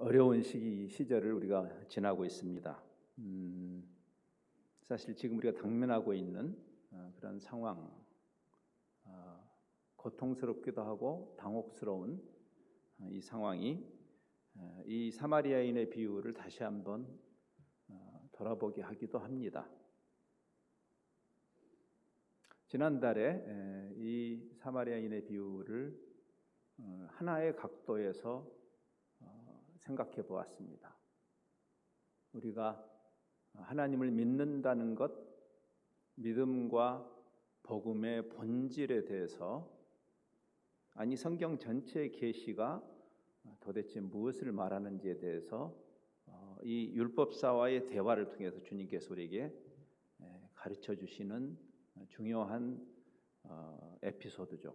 어려운 시절을 우리가 지나고 있습니다. 사실 지금 우리가 당면하고 있는 그런 상황, 고통스럽기도 하고 당혹스러운 이 상황이 이 사마리아인의 비유를 다시 한번 돌아보게 하기도 합니다. 지난달에 이 사마리아인의 비유를 하나의 각도에서 생각해 보았습니다. 우리가 하나님을 믿는다는 것, 믿음과 복음의 본질에 대해서, 아니 성경 전체의 계시가 도대체 무엇을 말하는지에 대해서 이 율법사와의 대화를 통해서 주님께서 우리에게 가르쳐 주시는 중요한 에피소드죠.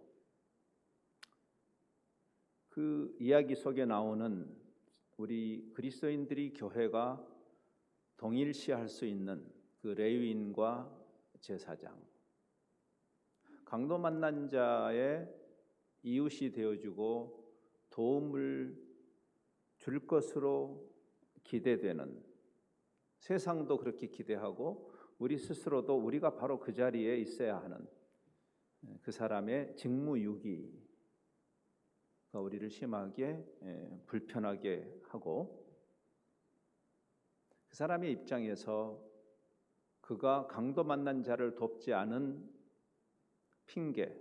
그 이야기 속에 나오는 우리 그리스도인들이 교회가 동일시할 수 있는 그 레위인과 제사장, 강도 만난 자의 이웃이 되어주고 도움을 줄 것으로 기대되는, 세상도 그렇게 기대하고 우리 스스로도 우리가 바로 그 자리에 있어야 하는 그 사람의 직무유기가 우리를 심하게 불편하게 하고, 그 사람의 입장에서 그가 강도 만난 자를 돕지 않은 핑계,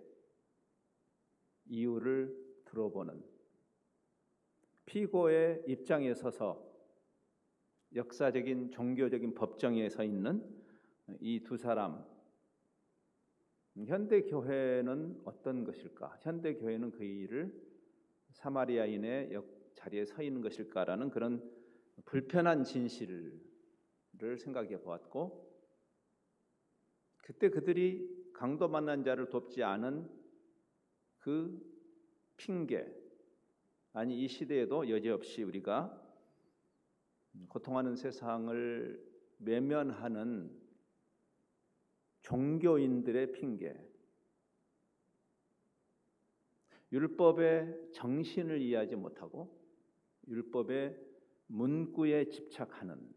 이유를 들어보는, 피고의 입장에 서서 역사적인 종교적인 법정에 서 있는 이 두 사람, 현대 교회는 어떤 것일까? 현대 교회는 그 일을 사마리아인의 자리에 서 있는 것일까라는 그런 불편한 진실을 생각해 보았고, 그때 그들이 강도 만난 자를 돕지 않은 그 핑계, 아니 이 시대에도 여지없이 우리가 고통하는 세상을 외면하는 종교인들의 핑계, 율법의 정신을 이해하지 못하고 율법의 문구에 집착하는,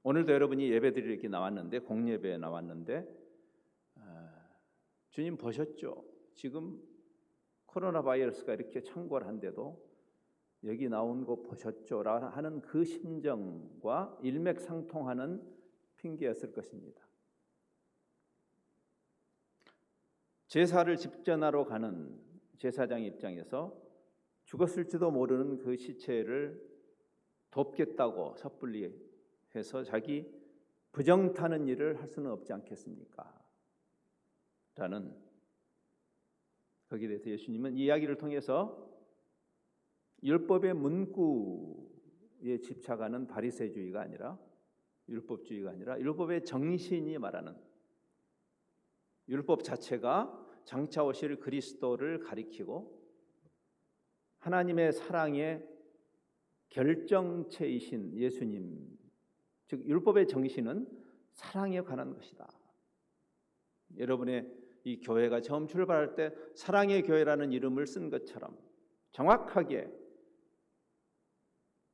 오늘도 여러분이 예배드리러 이렇게 나왔는데, 공예배에 나왔는데 주님 보셨죠? 지금 코로나 바이러스가 이렇게 창궐한데도 여기 나온 거 보셨죠? 하는 그 심정과 일맥상통하는 핑계였을 것입니다. 제사를 집전하러 가는 제사장 입장에서 죽었을지도 모르는 그 시체를 돕겠다고 섣불리 해서 자기 부정타는 일을 할 수는 없지 않겠습니까? 라는, 거기에 대해서 예수님은 이 이야기를 통해서 율법의 문구에 집착하는 바리새주의가 아니라, 율법주의가 아니라 율법의 정신이 말하는, 율법 자체가 장차 오실 그리스도를 가리키고 하나님의 사랑의 결정체이신 예수님, 즉 율법의 정신은 사랑에 관한 것이다. 여러분의 이 교회가 처음 출발할 때 사랑의 교회라는 이름을 쓴 것처럼 정확하게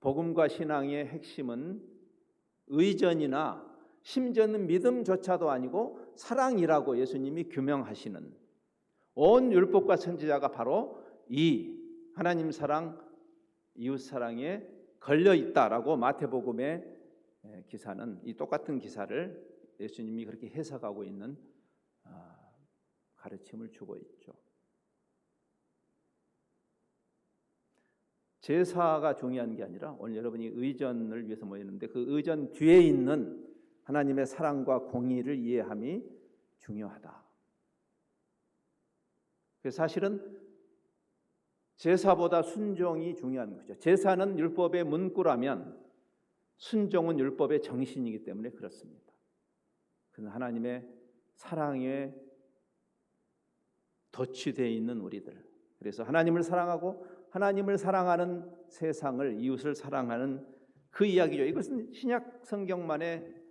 복음과 신앙의 핵심은 의전이나 심지어는 믿음조차도 아니고 사랑이라고 예수님이 규명하시는, 온 율법과 선지자가 바로 이 하나님 사랑, 이웃 사랑에 걸려 있다라고 마태복음의 기사는, 이 똑같은 기사를 예수님이 그렇게 해석하고 있는 가르침을 주고 있죠. 제사가 중요한 게 아니라 오늘 여러분이 의전을 위해서 모였는데 그 의전 뒤에 있는 하나님의 사랑과 공의를 이해함이 중요하다. 그래서 사실은 제사보다 순종이 중요한 거죠. 제사는 율법의 문구라면 순종은 율법의 정신이기 때문에 그렇습니다. 그는 하나님의 사랑에 도취되어 있는 우리들, 그래서 하나님을 사랑하고 하나님을 사랑하는 세상을, 이웃을 사랑하는 그 이야기죠. 이것은 신약 성경만의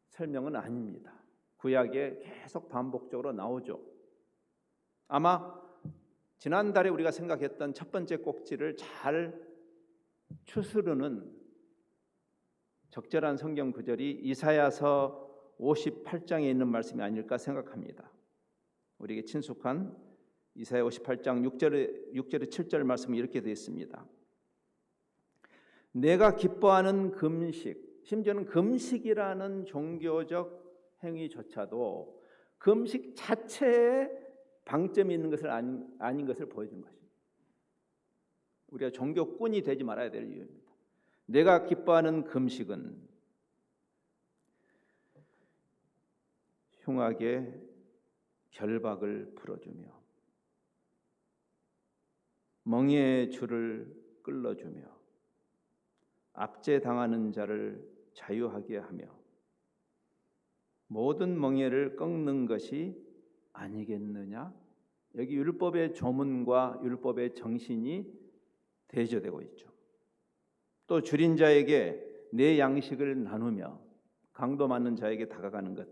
설명은 아닙니다. 구약에 계속 반복적으로 나오죠. 아마 지난달에 우리가 생각했던 첫 번째 꼭지를 잘 추스르는 적절한 성경 구절이 이사야서 58장에 있는 말씀이 아닐까 생각합니다. 우리에게 친숙한 이사야 58장 6절에 7절 말씀이 이렇게 되어 있습니다. 내가 기뻐하는 금식, 심지어는 금식이라는 종교적 행위조차도 금식 자체에 방점이 있는 것을 아닌 것을 보여준 것입니다. 우리가 종교꾼이 되지 말아야 될 이유입니다. 내가 기뻐하는 금식은 흉악의 결박을 풀어주며 멍에의 줄을 끌어주며 압제당하는 자를 자유하게 하며 모든 멍에를 꺾는 것이 아니겠느냐? 여기 율법의 조문과 율법의 정신이 대조되고 있죠. 또 줄인 자에게 내 양식을 나누며 강도 맞는 자에게 다가가는 것,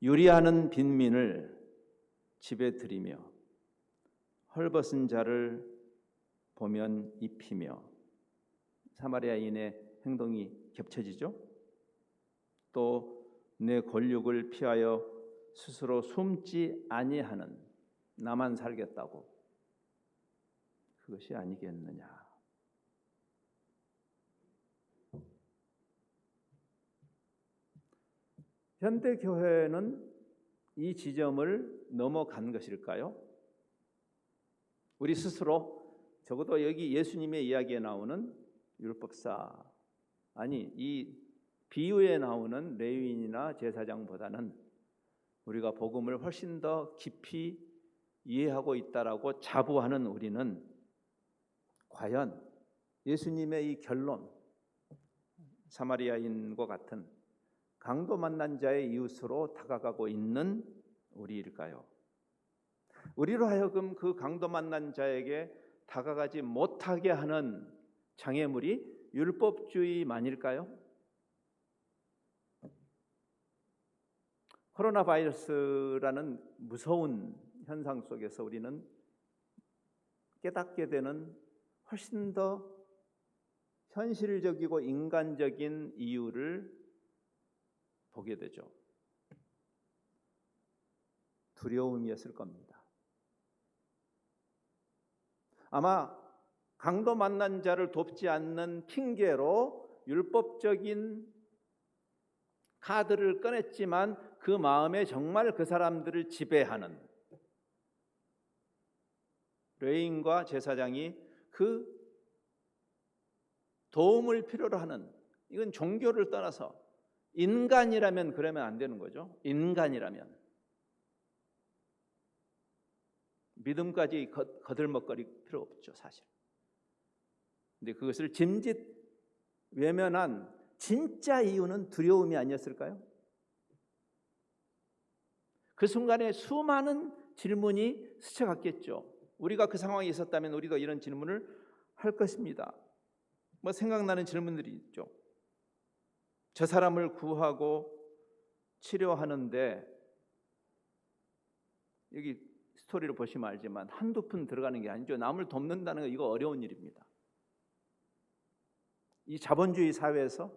유리하는 빈민을 집에 들이며 헐벗은 자를 보면 입히며, 사마리아인의 행동이 겹쳐지죠. 또 내 권력을 피하여 스스로 숨지 아니하는, 나만 살겠다고, 그것이 아니겠느냐. 현대 교회는 이 지점을 넘어간 것일까요? 우리 스스로 적어도 여기 예수님의 이야기에 나오는 율법사, 아니 이 비유에 나오는 레위인이나 제사장보다는 우리가 복음을 훨씬 더 깊이 이해하고 있다라고 자부하는 우리는 과연 예수님의 이 결론, 사마리아인과 같은 강도 만난 자의 이웃으로 다가가고 있는 우리일까요? 우리로 하여금 그 강도 만난 자에게 다가가지 못하게 하는 장애물이 율법주의만일까요? 코로나 바이러스라는 무서운 현상 속에서 우리는 깨닫게 되는 훨씬 더 현실적이고 인간적인 이유를 보게 되죠. 두려움이었을 겁니다. 아마 강도 만난 자를 돕지 않는 핑계로 율법적인 카드를 꺼냈지만 그 마음에 정말 그 사람들을 지배하는 레위인과 제사장이 그 도움을 필요로 하는, 이건 종교를 떠나서 인간이라면 그러면 안 되는 거죠. 인간이라면 믿음까지 거들먹거릴 필요 없죠, 사실. 근데 그것을 짐짓 외면한 진짜 이유는 두려움이 아니었을까요? 그 순간에 수많은 질문이 스쳐갔겠죠. 우리가 그 상황에 있었다면 우리도 이런 질문을 할 것입니다. 뭐 생각나는 질문들이 있죠. 저 사람을 구하고 치료하는데, 여기 스토리를 보시면 알지만 한두 푼 들어가는 게 아니죠. 남을 돕는다는 거, 이거 어려운 일입니다. 이 자본주의 사회에서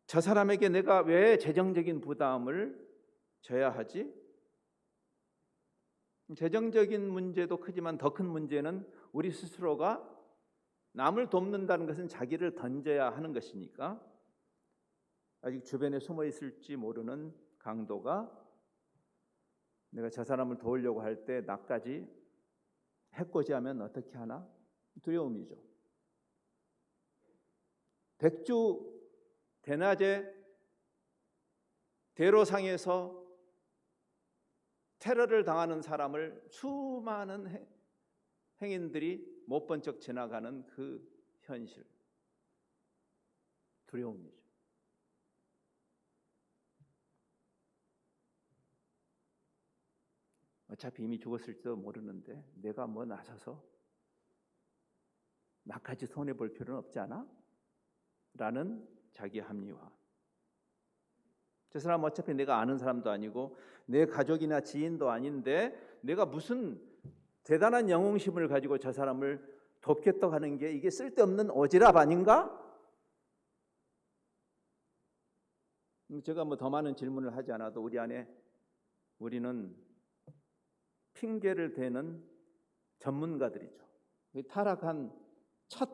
저 사람에게 내가 왜 재정적인 부담을 져야 하지? 재정적인 문제도 크지만 더 큰 문제는 우리 스스로가 남을 돕는다는 것은 자기를 던져야 하는 것이니까 아직 주변에 숨어 있을지 모르는 강도가 내가 저 사람을 도우려고 할 때 나까지 해코지하면 어떻게 하나? 두려움이죠. 백주 대낮에 대로상에서 테러를 당하는 사람을 수많은 행인들이 못 본 척 지나가는 그 현실, 두려움이죠. 어차피 이미 죽었을지도 모르는데 내가 뭐 나서서 나까지 손해볼 필요는 없지 않아? 라는 자기 합리화. 저 사람 어차피 내가 아는 사람도 아니고 내 가족이나 지인도 아닌데 내가 무슨 대단한 영웅심을 가지고 저 사람을 돕겠다고 하는 게 이게 쓸데없는 오지랖 아닌가? 제가 뭐 더 많은 질문을 하지 않아도 우리 안에 우리는 핑계를 대는 전문가들이죠. 타락한 첫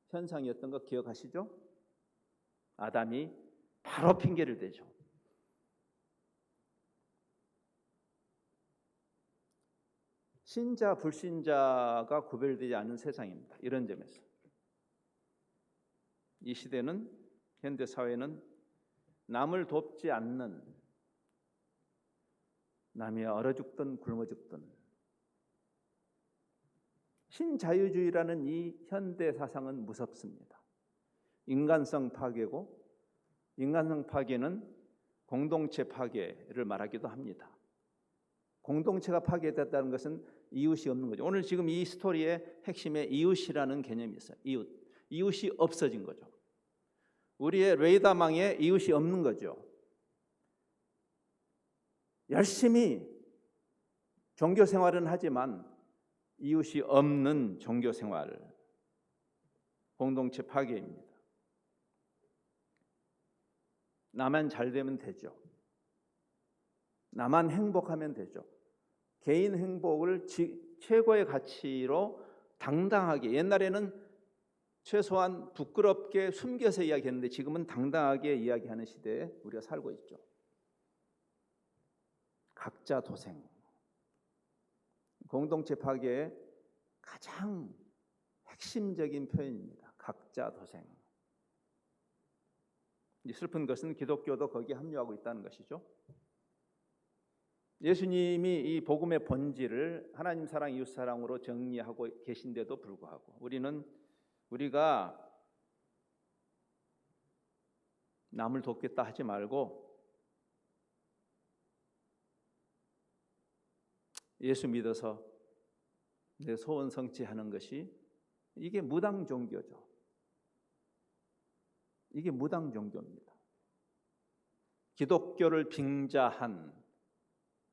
현상이었던 거 기억하시죠? 아담이 바로 핑계를 대죠. 신자 불신자가 구별되지 않는 세상입니다. 이런 점에서 이 시대는, 현대 사회는 남을 돕지 않는, 남이 얼어 죽든 굶어 죽든, 신자유주의라는 이 현대 사상은 무섭습니다. 인간성 파괴고, 인간성 파괴는 공동체 파괴를 말하기도 합니다. 공동체가 파괴됐다는 것은 이웃이 없는 거죠. 오늘 지금 이 스토리의 핵심에 이웃이라는 개념이 있어요. 이웃이 없어진 거죠. 우리의 레이더망에 이웃이 없는 거죠. 열심히 종교 생활은 하지만 이웃이 없는 종교 생활, 공동체 파괴입니다. 나만 잘 되면 되죠. 나만 행복하면 되죠. 개인 행복을 최고의 가치로 당당하게, 옛날에는 최소한 부끄럽게 숨겨서 이야기했는데 지금은 당당하게 이야기하는 시대에 우리가 살고 있죠. 각자 도생, 공동체 파괴의 가장 핵심적인 표현입니다. 각자 도생. 슬픈 것은 기독교도 거기에 합류하고 있다는 것이죠. 예수님이 이 복음의 본질을 하나님 사랑, 이웃 사랑으로 정리하고 계신데도 불구하고 우리가 남을 돕겠다 하지 말고 예수 믿어서 내 소원 성취하는 것이, 이게 무당 종교죠. 이게 무당 종교입니다. 기독교를 빙자한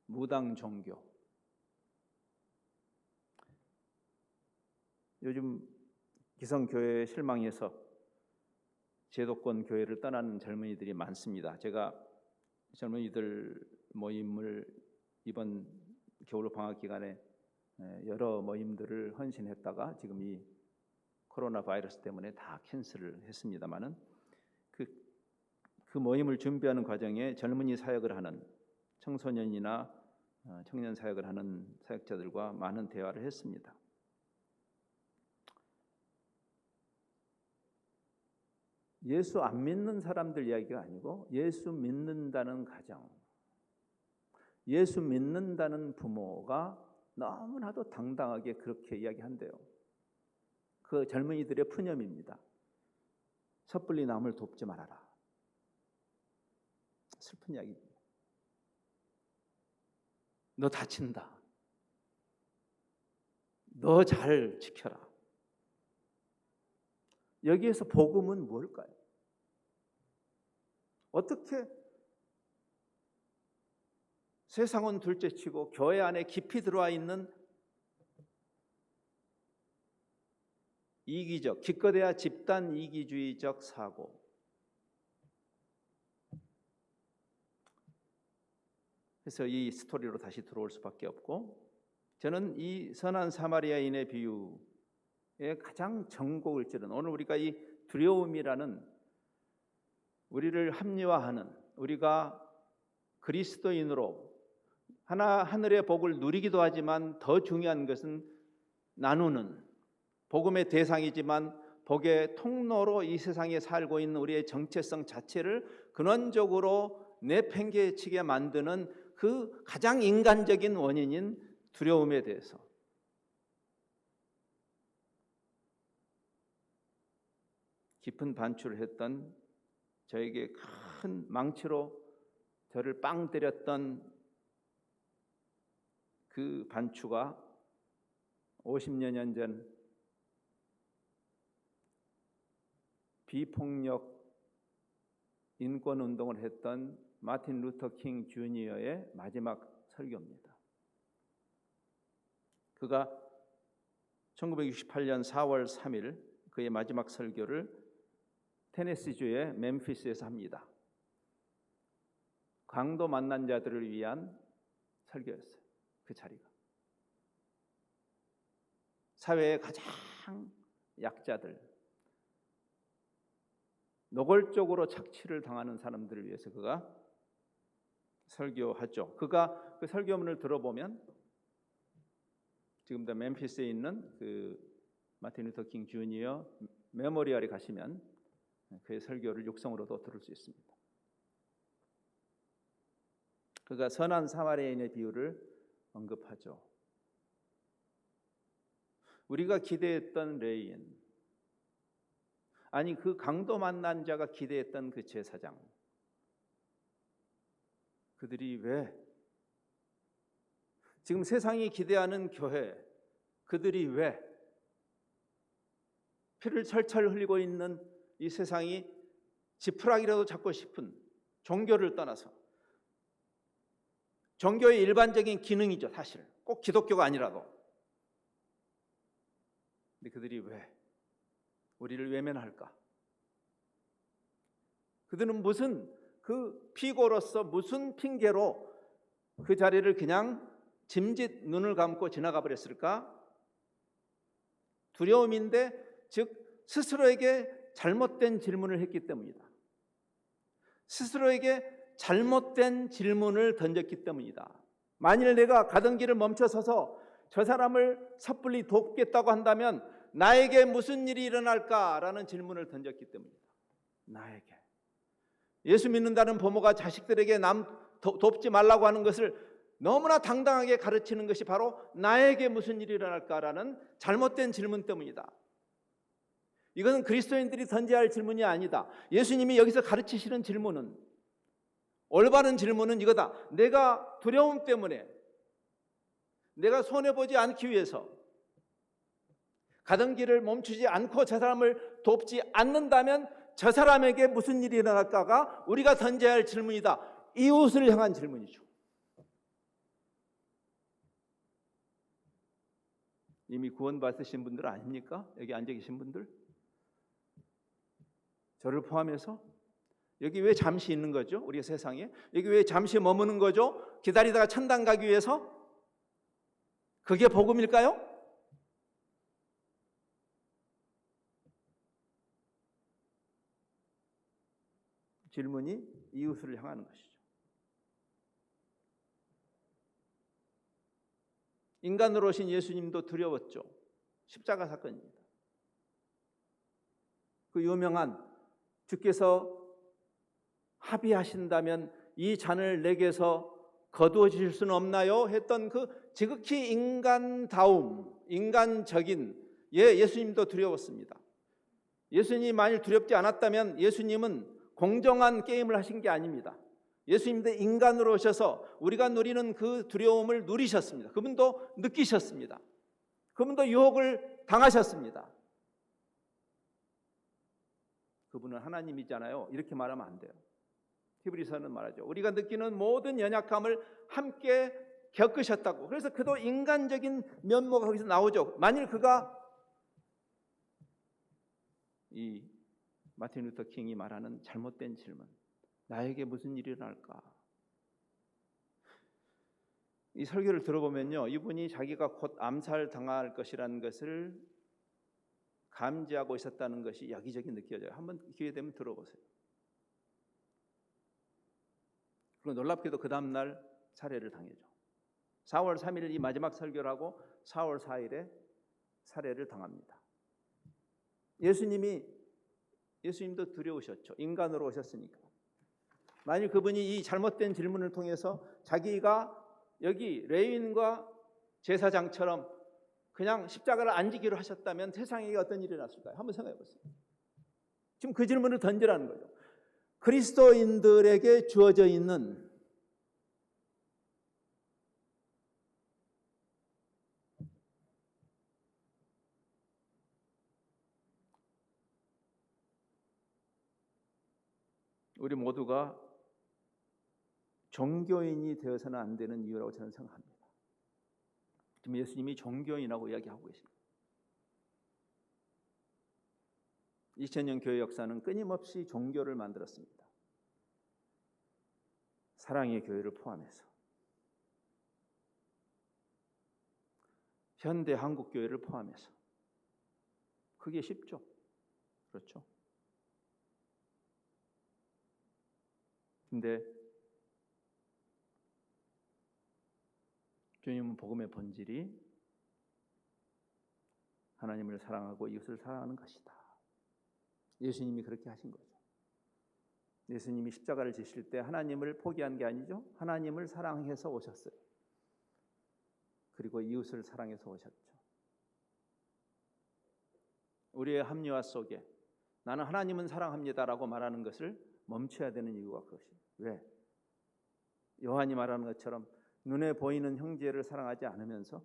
무당 종교. 요즘 기성교회에 실망해서 제도권 교회를 떠나는 젊은이들이 많습니다. 제가 젊은이들 모임을 이번 겨울 방학 기간에 여러 모임들을 헌신했다가 지금 이 코로나 바이러스 때문에 다 캔슬을 했습니다마는 그 모임을 준비하는 과정에 젊은이 사역을 하는 청소년이나 청년 사역을 하는 사역자들과 많은 대화를 했습니다. 예수 안 믿는 사람들 이야기가 아니고 예수 믿는다는 가정, 예수 믿는다는 부모가 너무나도 당당하게 그렇게 이야기한대요. 그 젊은이들의 푸념입니다. 섣불리 남을 돕지 말아라. 슬픈 이야기입니다. 너 다친다. 너 잘 지켜라. 여기에서 복음은 뭘까요? 어떻게 세상은 둘째치고 교회 안에 깊이 들어와 있는 이기적, 기껏해야 집단 이기주의적 사고, 그래서 이 스토리로 다시 들어올 수밖에 없고, 저는 이 선한 사마리아인의 비유의 가장 전곡을 찌른, 오늘 우리가 이 두려움이라는, 우리를 합리화하는, 우리가 그리스도인으로 하늘의 복을 누리기도 하지만 더 중요한 것은 나누는, 복음의 대상이지만 복의 통로로 이 세상에 살고 있는 우리의 정체성 자체를 근원적으로 내팽개치게 만드는 그 가장 인간적인 원인인 두려움에 대해서 깊은 반추를 했던, 저에게 큰 망치로 저를 빵 때렸던 그 반추가 50여 년 전 비폭력 인권운동을 했던 마틴 루터 킹 주니어의 마지막 설교입니다. 그가 1968년 4월 3일 그의 마지막 설교를 테네시주의 멤피스에서 합니다. 강도 만난 자들을 위한 설교였어요. 그 자리가 사회의 가장 약자들, 노골적으로 착취를 당하는 사람들을 위해서 그가 설교하죠. 그가 그 설교문을 들어보면 지금도 멤피스에 있는 그 마틴 루터 킹 주니어 메모리얼에 가시면 그의 설교를 육성으로도 들을 수 있습니다. 그가 선한 사마리아인의 비유를 언급하죠. 우리가 기대했던 레인, 아니 그 강도 만난 자가 기대했던 그 제사장, 그들이 왜 지금 세상이 기대하는 교회, 그들이 왜 피를 철철 흘리고 있는 이 세상이 지푸라기라도 잡고 싶은 종교를 떠나서, 종교의 일반적인 기능이죠. 사실 꼭 기독교가 아니라도. 근데 그들이 왜 우리를 외면할까? 그들은 무슨 그 피고로서 무슨 핑계로 그 자리를 그냥 짐짓 눈을 감고 지나가 버렸을까? 두려움인데, 즉 스스로에게 잘못된 질문을 했기 때문이다. 스스로에게 잘못된 질문을 던졌기 때문이다. 만일 내가 가던 길을 멈춰서서 저 사람을 섣불리 돕겠다고 한다면 나에게 무슨 일이 일어날까라는 질문을 던졌기 때문이다. 나에게. 예수 믿는다는 부모가 자식들에게 남 돕지 말라고 하는 것을 너무나 당당하게 가르치는 것이 바로 나에게 무슨 일이 일어날까라는 잘못된 질문 때문이다. 이것은 그리스도인들이 던져야 할 질문이 아니다. 예수님이 여기서 가르치시는 질문은, 올바른 질문은 이거다. 내가 두려움 때문에, 내가 손해보지 않기 위해서 가던 길을 멈추지 않고 저 사람을 돕지 않는다면 저 사람에게 무슨 일이 일어날까가 우리가 던져야 할 질문이다. 이웃을 향한 질문이죠. 이미 구원받으신 분들 아닙니까? 여기 앉아 계신 분들, 저를 포함해서 여기 왜 잠시 있는 거죠? 우리 세상에 여기 왜 잠시 머무는 거죠? 기다리다가 천당 가기 위해서? 그게 복음일까요? 질문이 이웃을 향하는 것이죠. 인간으로 오신 예수님도 두려웠죠. 십자가 사건입니다. 그 유명한 주께서 합의하신다면 이 잔을 내게서 거두어 주실 수는 없나요? 했던 그 지극히 인간다움, 인간적인 예수님도 두려웠습니다. 예수님이 만일 두렵지 않았다면 예수님은 공정한 게임을 하신 게 아닙니다. 예수님도 인간으로 오셔서 우리가 누리는 그 두려움을 누리셨습니다. 그분도 느끼셨습니다. 그분도 유혹을 당하셨습니다. 그분은 하나님이잖아요. 이렇게 말하면 안 돼요. 히브리서는 말하죠. 우리가 느끼는 모든 연약함을 함께 겪으셨다고. 그래서 그도 인간적인 면모가 거기서 나오죠. 만일 그가 이 마틴 루터 킹이 말하는 잘못된 질문, 나에게 무슨 일이 일어날까? 이 설교를 들어보면요, 이분이 자기가 곧 암살당할 것이라는 것을 감지하고 있었다는 것이 야기적이 느껴져요. 한번 기회 되면 들어보세요. 그리고 놀랍게도 그 다음날 살해를 당해죠. 4월 3일 이 마지막 설교를 하고 4월 4일에 살해를 당합니다. 예수님도 두려우셨죠. 인간으로 오셨으니까. 만일 그분이 이 잘못된 질문을 통해서 자기가 여기 레위인과 제사장처럼 그냥 십자가를 안 지기로 하셨다면 세상에 어떤 일이 났을까요? 한번 생각해 보세요. 지금 그 질문을 던지라는 거죠. 그리스도인들에게 주어져 있는 우리 모두가 종교인이 되어서는 안 되는 이유라고 저는 생각합니다. 지금 예수님이 종교인이라고 이야기하고 계십니다. 2000년 교회 역사는 끊임없이 종교를 만들었습니다. 사랑의 교회를 포함해서 현대 한국 교회를 포함해서 그게 쉽죠. 그렇죠. 근데 주님은 복음의 본질이 하나님을 사랑하고 이웃을 사랑하는 것이다. 예수님이 그렇게 하신 거죠. 예수님이 십자가를 지실 때 하나님을 포기한 게 아니죠. 하나님을 사랑해서 오셨어요. 그리고 이웃을 사랑해서 오셨죠. 우리의 합리화 속에 나는 하나님은 사랑합니다라고 말하는 것을 멈춰야 되는 이유가 그것이에요. 왜? 요한이 말하는 것처럼 눈에 보이는 형제를 사랑하지 않으면서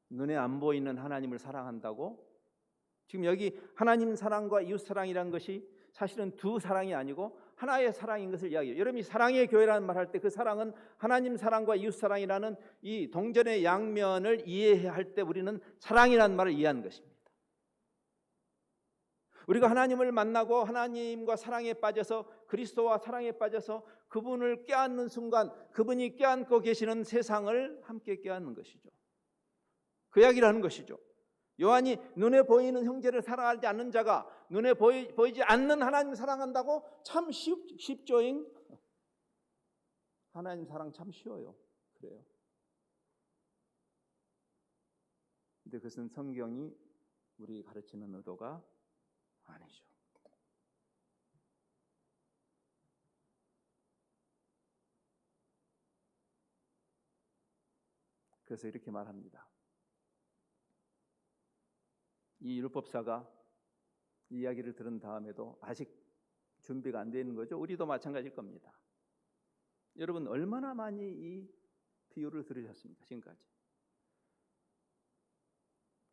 눈에 안 보이는 하나님을 사랑한다고? 지금 여기 하나님 사랑과 이웃 사랑이라는 것이 사실은 두 사랑이 아니고 하나의 사랑인 것을 이야기해요. 여러분이 사랑의 교회라는 말 할 때 그 사랑은 하나님 사랑과 이웃 사랑이라는 이 동전의 양면을 이해할 때 우리는 사랑이라는 말을 이해하는 것입니다. 우리가 하나님을 만나고 하나님과 사랑에 빠져서 그리스도와 사랑에 빠져서 그분을 껴안는 순간 그분이 껴안고 계시는 세상을 함께 껴안는 것이죠. 그 이야기를 하는 것이죠. 요한이 눈에 보이는 형제를 사랑하지 않는 자가 눈에 보이지 않는 하나님 사랑한다고? 참 쉽죠잉? 하나님 사랑 참 쉬워요. 그래요. 근데 그것은 성경이 우리 가르치는 의도가 아니죠. 그래서 이렇게 말합니다. 이 율법사가 이 이야기를 들은 다음에도 아직 준비가 안 되어 있는 거죠. 우리도 마찬가지일 겁니다. 여러분 얼마나 많이 이 비유를 들으셨습니까? 지금까지.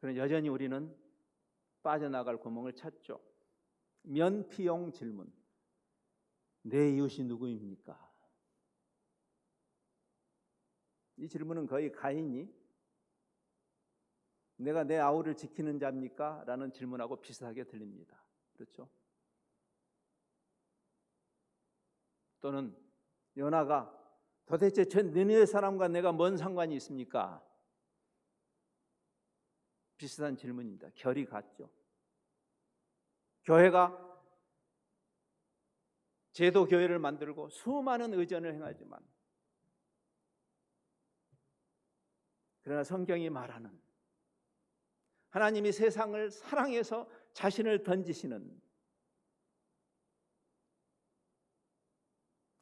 그런데 여전히 우리는 빠져나갈 구멍을 찾죠. 면피용 질문. 내 이웃이 누구입니까? 이 질문은 거의 가인이 내가 내 아우를 지키는 자입니까? 라는 질문하고 비슷하게 들립니다. 그렇죠? 또는 요나가 도대체 저 니느웨 사람과 내가 뭔 상관이 있습니까? 비슷한 질문입니다. 결이 같죠. 교회가 제도 교회를 만들고 수많은 의전을 행하지만 그러나 성경이 말하는 하나님이 세상을 사랑해서 자신을 던지시는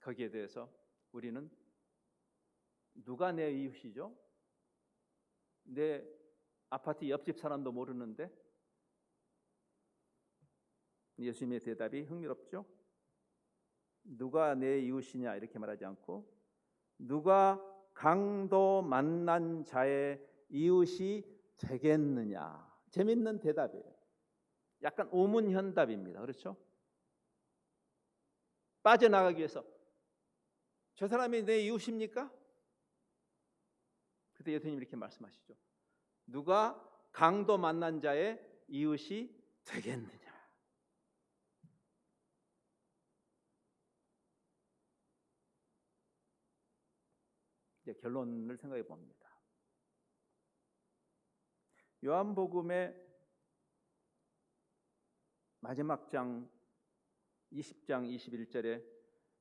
거기에 대해서 우리는 누가 내 이웃이죠? 내 아파트 옆집 사람도 모르는데 예수님의 대답이 흥미롭죠? 누가 내 이웃이냐 이렇게 말하지 않고 누가 강도 만난 자의 이웃이 되겠느냐. 재밌는 대답이에요. 약간 오문현답입니다. 그렇죠? 빠져나가기 위해서 저 사람이 내 이웃입니까? 그때 예수님이 이렇게 말씀하시죠. 누가 강도 만난 자의 이웃이 되겠느냐. 이제 결론을 생각해 봅니다. 요한복음의 마지막 장 20장 21절에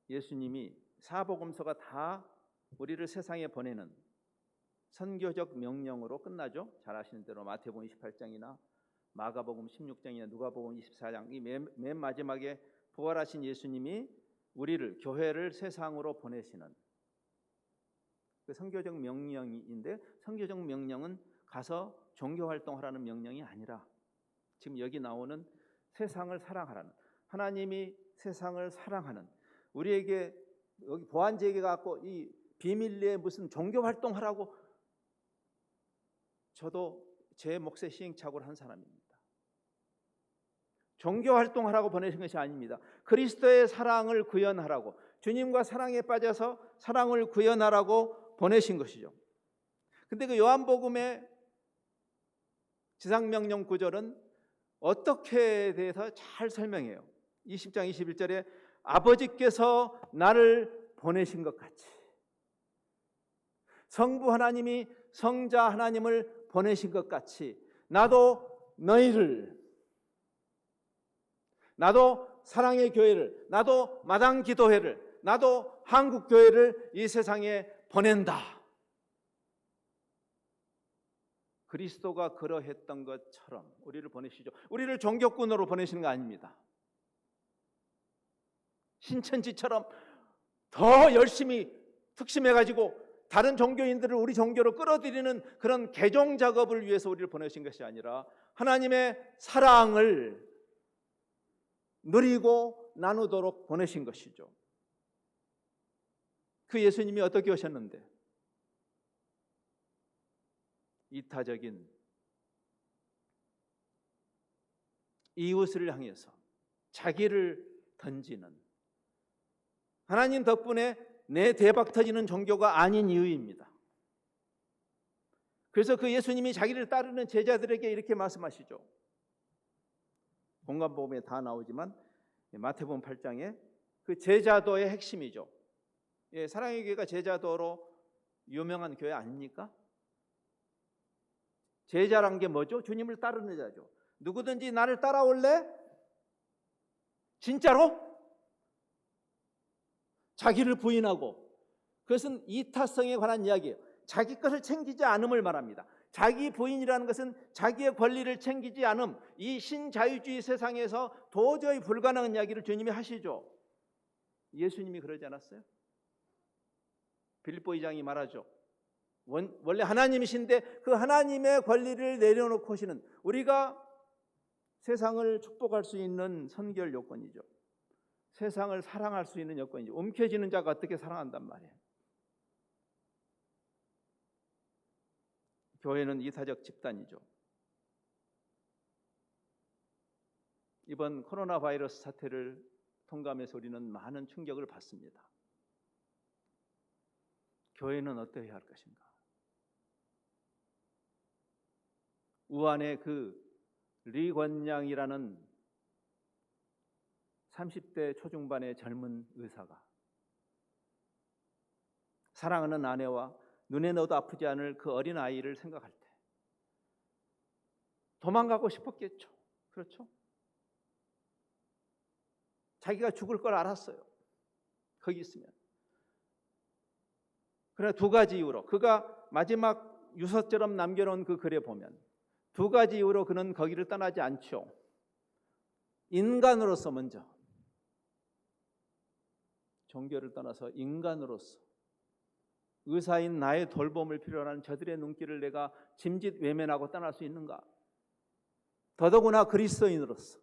예수님이 사복음서가 다 우리를 세상에 보내는 선교적 명령으로 끝나죠. 잘 아시는 대로 마태복음 28장이나 마가복음 16장이나 누가복음 24장 이 맨 마지막에 부활하신 예수님이 우리를 교회를 세상으로 보내시는 그 선교적 명령인데 선교적 명령은 가서 종교활동하라는 명령이 아니라 지금 여기 나오는 세상을 사랑하라는 하나님이 세상을 사랑하는 우리에게 여기 보안제에게 갖고 이 비밀리에 무슨 종교활동하라고 저도 제 몫에 시행착오를 한 사람입니다. 종교활동하라고 보내신 것이 아닙니다. 그리스도의 사랑을 구현하라고 주님과 사랑에 빠져서 사랑을 구현하라고 보내신 것이죠. 근데 그 요한복음의 지상명령 구절은 어떻게 대해서 잘 설명해요. 20장 21절에 아버지께서 나를 보내신 것 같이, 성부 하나님이 성자 하나님을 보내신 것 같이 나도 너희를, 나도 사랑의 교회를, 나도 마당 기도회를, 나도 한국 교회를 이 세상에 보낸다. 그리스도가 그러했던 것처럼 우리를 보내시죠. 우리를 종교꾼으로 보내시는 거 아닙니다. 신천지처럼 더 열심히 특심해가지고 다른 종교인들을 우리 종교로 끌어들이는 그런 개종 작업을 위해서 우리를 보내신 것이 아니라 하나님의 사랑을 누리고 나누도록 보내신 것이죠. 그 예수님이 어떻게 오셨는데? 이타적인 이웃을 향해서 자기를 던지는, 하나님 덕분에 내 대박 터지는 종교가 아닌 이유입니다. 그래서 그 예수님이 자기를 따르는 제자들에게 이렇게 말씀하시죠. 공관복음에 다 나오지만 마태복음 8장에 그 제자도의 핵심이죠. 사랑의 교회가 제자도로 유명한 교회 아닙니까? 제자란 게 뭐죠? 주님을 따르는 자죠. 누구든지 나를 따라올래? 진짜로? 자기를 부인하고, 그것은 이타성에 관한 이야기예요. 자기 것을 챙기지 않음을 말합니다. 자기 부인이라는 것은 자기의 권리를 챙기지 않음, 이 신자유주의 세상에서 도저히 불가능한 이야기를 주님이 하시죠. 예수님이 그러지 않았어요? 빌립보 2장이 말하죠. 원래 하나님이신데 그 하나님의 권리를 내려놓고 오시는, 우리가 세상을 축복할 수 있는 선결 요건이죠. 세상을 사랑할 수 있는 여건이죠. 움켜쥐는 자가 어떻게 사랑한단 말이에요. 교회는 이타적 집단이죠. 이번 코로나 바이러스 사태를 통감해서 우리는 많은 충격을 받습니다. 교회는 어떠해야 할 것인가? 우한의 그 리권양이라는 30대 초중반의 젊은 의사가 사랑하는 아내와 눈에 넣어도 아프지 않을 그 어린 아이를 생각할 때 도망가고 싶었겠죠. 그렇죠? 자기가 죽을 걸 알았어요. 거기 있으면. 그러나 두 가지 이유로, 그가 마지막 유서처럼 남겨놓은 그 글에 보면 두 가지 이유로 그는 거기를 떠나지 않죠. 인간으로서 먼저, 종교를 떠나서 인간으로서 의사인 나의 돌봄을 필요로 하는 저들의 눈길을 내가 짐짓 외면하고 떠날 수 있는가? 더더구나 그리스도인으로서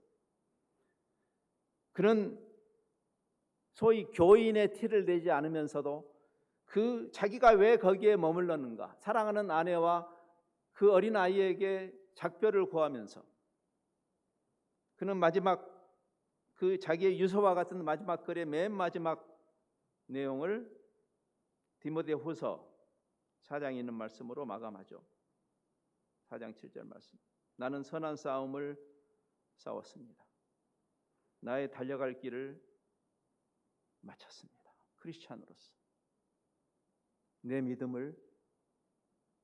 그는 소위 교인의 티를 내지 않으면서도 그 자기가 왜 거기에 머물렀는가? 사랑하는 아내와 그 어린 아이에게 작별을 구하면서 그는 마지막 그 자기의 유서와 같은 마지막 글의 맨 마지막 내용을 디모데후서 4장에 있는 말씀으로 마감하죠. 4장 7절 말씀. 나는 선한 싸움을 싸웠습니다. 나의 달려갈 길을 마쳤습니다. 크리스찬으로서 내 믿음을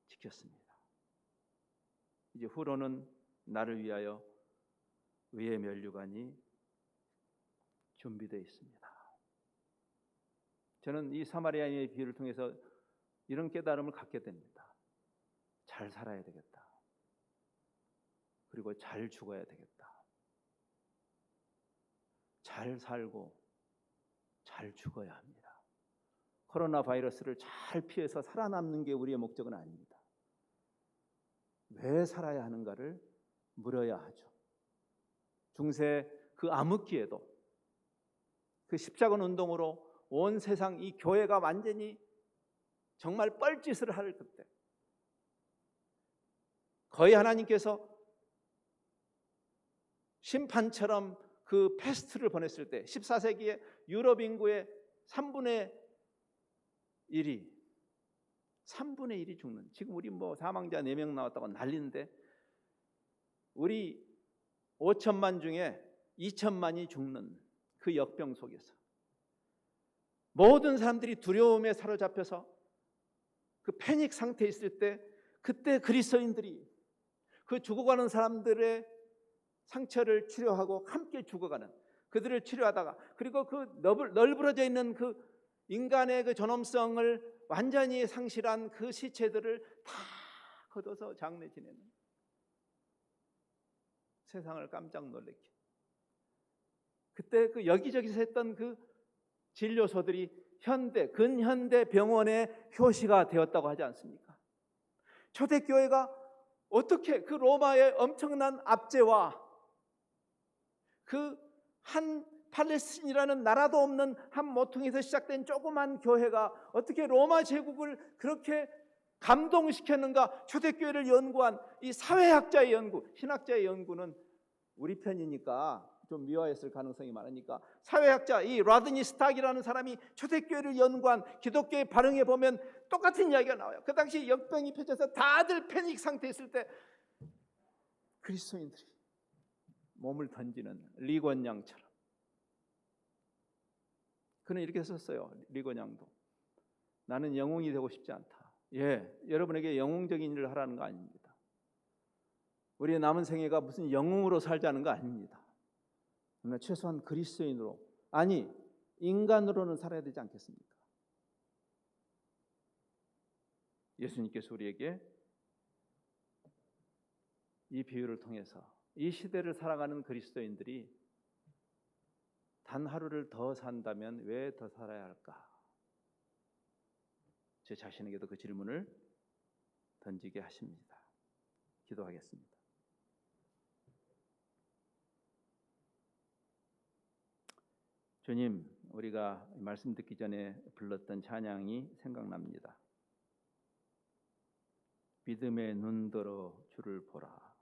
지켰습니다. 이제 후로는 나를 위하여 의의 면류관이 준비되어 있습니다. 저는 이 사마리아인의 비유를 통해서 이런 깨달음을 갖게 됩니다. 잘 살아야 되겠다. 그리고 잘 죽어야 되겠다. 잘 살고 잘 죽어야 합니다. 코로나 바이러스를 잘 피해서 살아남는 게 우리의 목적은 아닙니다. 왜 살아야 하는가를 물어야 하죠. 중세 그 암흑기에도 그 십자군 운동으로 온 세상 이 교회가 완전히 정말 뻘짓을 할 그때 거의 하나님께서 심판처럼 그 패스트를 보냈을 때 14세기에 유럽 인구의 3분의 1이 3분의 1이 죽는, 지금 우리 뭐 사망자 4명 나왔다고 난리인데 우리 5천만 중에 2천만이 죽는 그 역병 속에서 모든 사람들이 두려움에 사로잡혀서 그 패닉 상태에 있을 때, 그때 그리스도인들이 그 죽어가는 사람들의 상처를 치료하고 함께 죽어가는, 그들을 치료하다가, 그리고 그 널브러져 있는 그 인간의 그 존엄성을 완전히 상실한 그 시체들을 다 걷어서 장례 지내는, 세상을 깜짝 놀래켜. 그때 그 여기저기서 했던 그 진료소들이 근현대 병원의 효시가 되었다고 하지 않습니까? 초대교회가 어떻게 그 로마의 엄청난 압제와 그 한 팔레스틴이라는 나라도 없는 한 모퉁이에서 시작된 조그만 교회가 어떻게 로마 제국을 그렇게 감동시켰는가? 초대교회를 연구한 이 사회학자의 연구, 신학자의 연구는 우리 편이니까 좀 미화했을 가능성이 많으니까, 사회학자 이 라드니 스탁이라는 사람이 초대교회를 연구한 기독교의 반응에 보면 똑같은 이야기가 나와요. 그 당시 역병이 펼쳐서 다들 패닉 상태에 있을 때 그리스도인들이 몸을 던지는 리곤양처럼. 그는 이렇게 썼어요. 리곤양도 나는 영웅이 되고 싶지 않다. 여러분에게 영웅적인 일을 하라는 거 아닙니다. 우리의 남은 생애가 무슨 영웅으로 살자는 거 아닙니다. 그러나 최소한 그리스도인으로, 아니 인간으로는 살아야 되지 않겠습니까? 예수님께서 우리에게 이 비유를 통해서 이 시대를 살아가는 그리스도인들이 단 하루를 더 산다면 왜 더 살아야 할까? 제 자신에게도 그 질문을 던지게 하십니다. 기도하겠습니다. 주님, 우리가 말씀 듣기 전에 불렀던 찬양이 생각납니다. 믿음의 눈들어 주를 보라.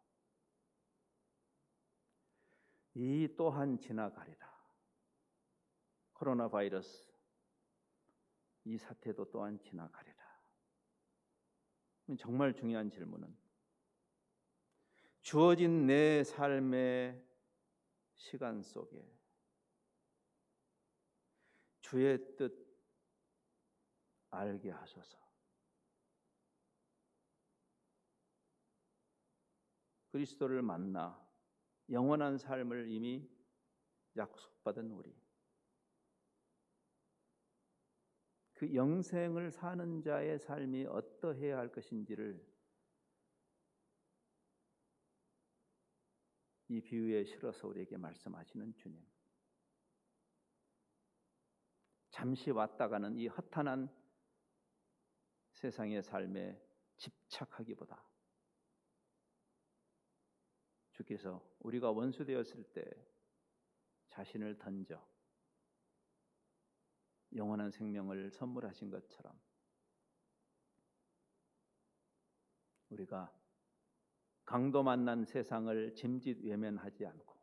이 또한 지나가리라. 코로나 바이러스 이 사태도 또한 지나가리라. 정말 중요한 질문은 주어진 내 삶의 시간 속에 주의 뜻 알게 하소서. 그리스도를 만나 영원한 삶을 이미 약속받은 우리, 그 영생을 사는 자의 삶이 어떠해야 할 것인지를 이 비유에 실어서 우리에게 말씀하시는 주님, 잠시 왔다 가는 이 허탄한 세상의 삶에 집착하기보다 주께서 우리가 원수 되었을 때 자신을 던져 영원한 생명을 선물하신 것처럼 우리가 강도 만난 세상을 짐짓 외면하지 않고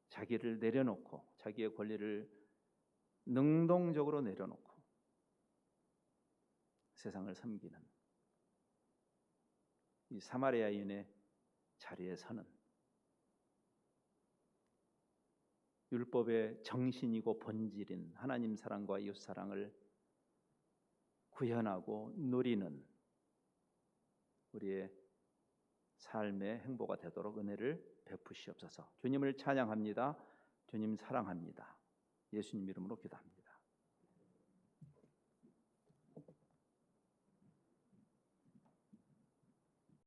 자기를 내려놓고 자기의 권리를 능동적으로 내려놓고 세상을 섬기는 이 사마리아인의 자리에 서는, 율법의 정신이고 본질인 하나님 사랑과 이웃 사랑을 구현하고 누리는 우리의 삶의 행보가 되도록 은혜를 베푸시옵소서. 주님을 찬양합니다. 주님 사랑합니다. 예수님 이름으로 기도합니다.